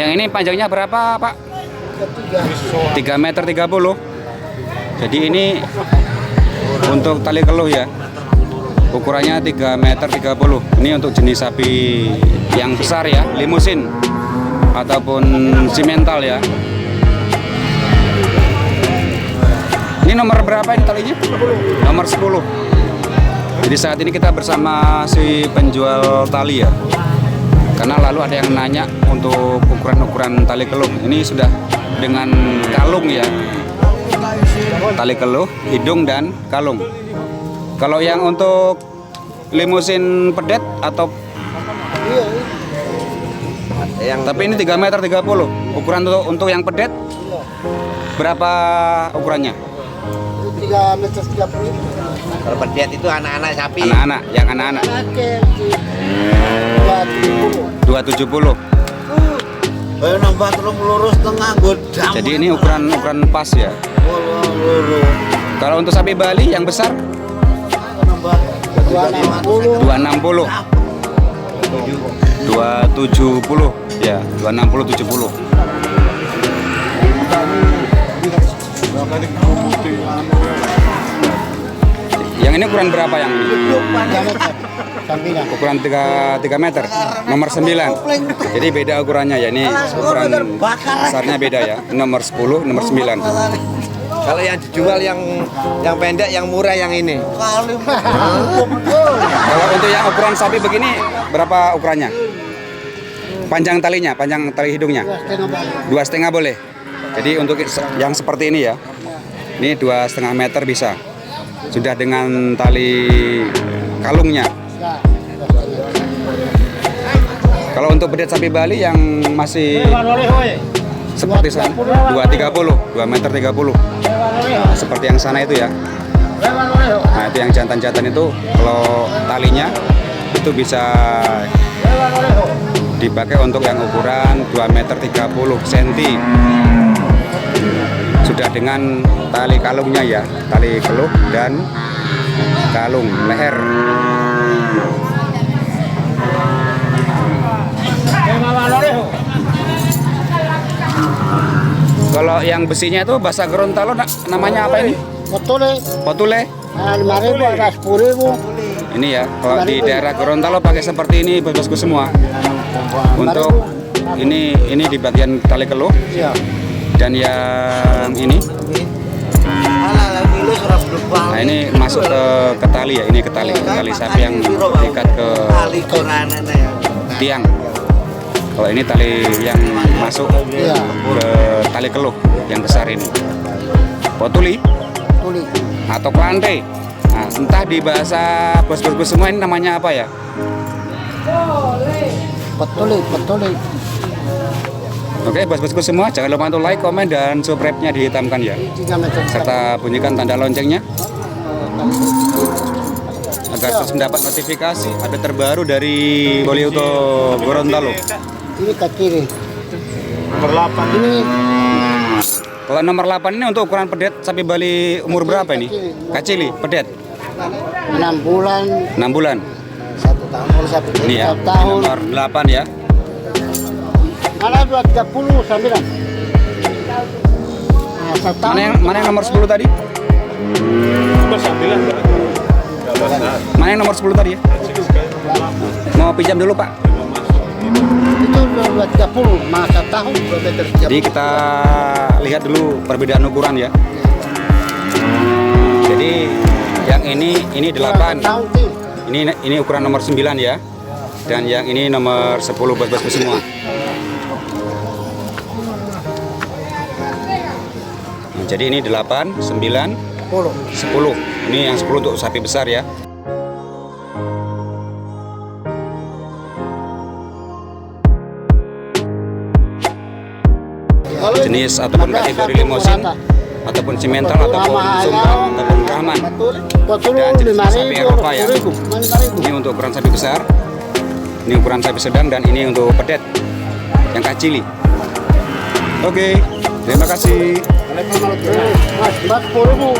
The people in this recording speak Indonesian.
Yang ini panjangnya berapa, Pak? 3 meter 30. Jadi ini untuk tali keluh ya. Ukurannya 3 meter 30. Ini untuk jenis sapi yang besar ya, limusin ataupun simental ya. Ini nomor berapa ini talinya? Nomor 10. Jadi saat ini kita bersama si penjual tali ya. Karena lalu ada yang nanya untuk ukuran-ukuran tali keluh. Ini sudah dengan kalung ya. Tali keluh, hidung dan kalung. Kalau yang untuk limusin pedet atau tapi ini 3 meter 30. Ukuran untuk yang pedet berapa ukurannya? 3 meter 30. Kalau pedet itu anak-anak sapi. Anak-anak, yang anak-anak. 270. Nambah telung lurus tengah godam. Jadi ini ukuran pas ya. Kalau untuk sapi Bali yang besar 260. 270 ya, 260 70. Yang ini ukuran berapa yang ini? Ukuran 3 meter, nomor 9. Jadi beda ukurannya ya, ini ukuran besarnya beda ya, nomor 10, nomor 9. Kalau yang dijual yang pendek, yang murah yang ini. Kalau untuk yang ukuran sapi begini berapa ukurannya? Panjang talinya, panjang tali hidungnya? 2,5 boleh. Jadi untuk yang seperti ini ya, ini 2,5 meter bisa. Sudah dengan tali kalungnya. Kalau untuk bedet sapi Bali yang masih seperti sana 2,30, 2 meter 30. Seperti yang sana itu ya. Nah itu yang jantan-jantan itu kalau talinya itu bisa dipakai untuk yang ukuran 2 meter 30 cm. Sudah dengan tali kalungnya ya, tali keluh dan kalung leher. Kalau yang besinya itu bahasa Gorontalo namanya apa ini? Potule. Potule. 5.000 ada 10.000. Ini ya, kalau di daerah Gorontalo pakai seperti ini bosku semua. Untuk ini di bagian tali keluh. Iya. Dan yang ini. Nah ini masuk ke tali ya, ini ke tali sapi yang diikat ke tiang. Kalau ini tali yang masuk ke tali keluh yang besar ini. Potuli atau klante. Nah, entah di bahasa bos-bos semua ini namanya apa ya? Potule. Oke, bos-bosku semua, jangan lupa untuk like, komen, dan subscribe-nya dihitamkan ya. Serta bunyikan tanda loncengnya agar terus mendapat notifikasi update terbaru dari Boliuto Gorontalo. Ini kaciri. Nomor 8 Ini Kalau nomor 8 ini untuk ukuran pedet sapi Bali umur berapa ini? Kacili, pedet 6 bulan. 6 bulan. 1 tahun kalau sapi Ini ya, 1 tahun. nomor 8 ya. Ada 230 9. Mana yang nomor 10 tadi? Mana yang nomor 10 tadi ya? Mau pinjam dulu Pak. Itu 230, masa tahun 2 meter 30. Jadi kita lihat dulu perbedaan ukuran ya. Jadi yang ini 8. Ini ukuran nomor 9 ya. Dan yang ini nomor 10 bos-bosku semua. Jadi ini 8, 9, 10. Ini yang 10 untuk sapi besar ya. Jenis ataupun kategori limusin ataupun simental ataupun sumbang ataupun Brahman. Dan jenis sapi Eropa ya. Ini untuk ukuran sapi besar. Ini ukuran sapi sedang dan ini untuk pedet yang kacili. Oke, terima kasih. Mas, 40.000.